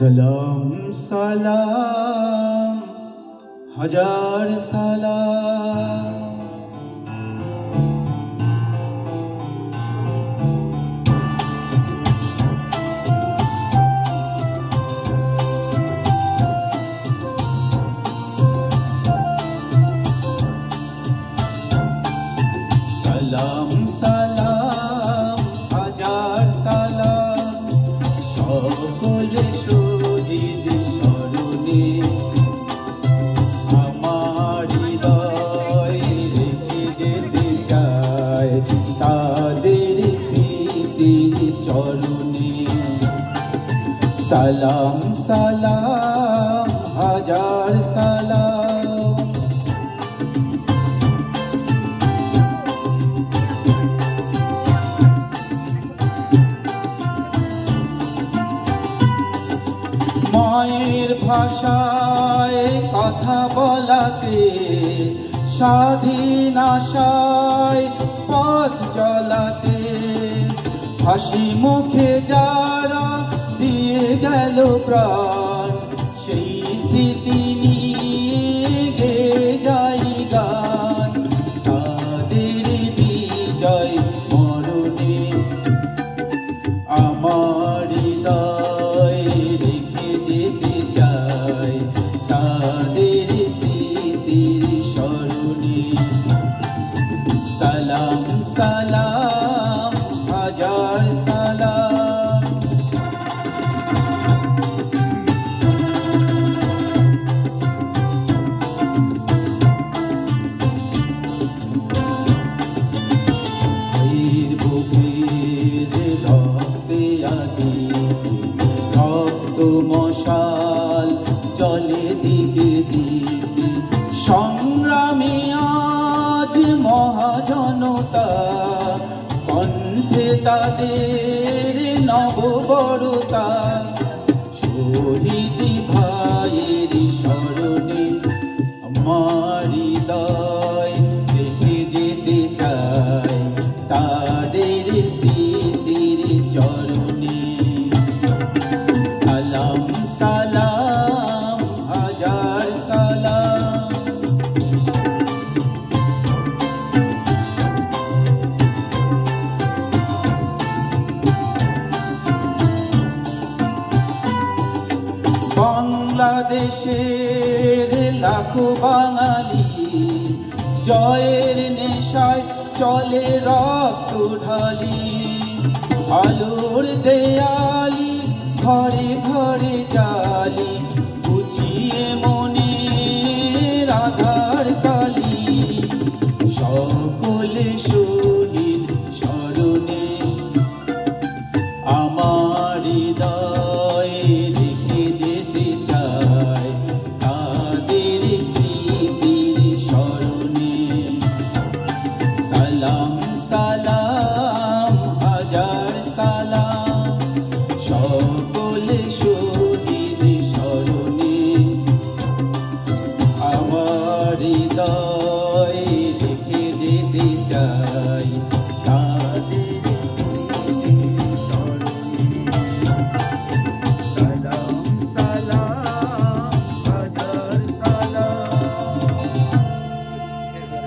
সালাম সালাম হাজার সালাম। সালাম সালাম হাজার সালাম সকলে শহীদ স্মরণে, আমার হৃদয় রেখে যেতে চায় তাদের স্মৃতির চরণে। সালাম সালাম হাজার সালাম। মায়ের ভাষায় কথা বলাতে, স্বাধীন আশায় পথ চলাতে, হাসি মুখে যারা দিয়ে গেল প্রাণ, সেই স্মৃতি নিয়ে গেয়ে যাই গান। তাদের বিজয় মরণে আমার হৃদয় রেখে যেতে চাই তাদের স্মৃতির স্মরণে। সালাম সালাম হাজার সালাম। ভাইয়ের বুকের রক্তে আজি রক্ত মশাল চলে দিকে দিকে, সংগ্রামী আজ মহাজনতা, কণ্ঠে তাদের নববরতা। শহীদ ভাইয়ের স্মরণে আমার হৃদয় রেখে যেতে চায় তাদের স্মৃতির চরণে। সালাম সালাম হাজার সালাম। বাংলাদেশের লাখো বাঙালি জয়ের নেশায় চলে রক্ত ঢালি, আলোর দেয়ালি ঘরে ঘরে জালি, বুঝিয়ে মনে রাধার কালি। সকলে শহীদ স্মরণে আমার হৃদয় রেখে যেতে চায় তাদের স্মৃতির স্মরণে। সালাম সালাম হাজার সালাম সকলে শহীদ স্মরণে, আমার হৃদয় রেখে যেতে চাই তাদের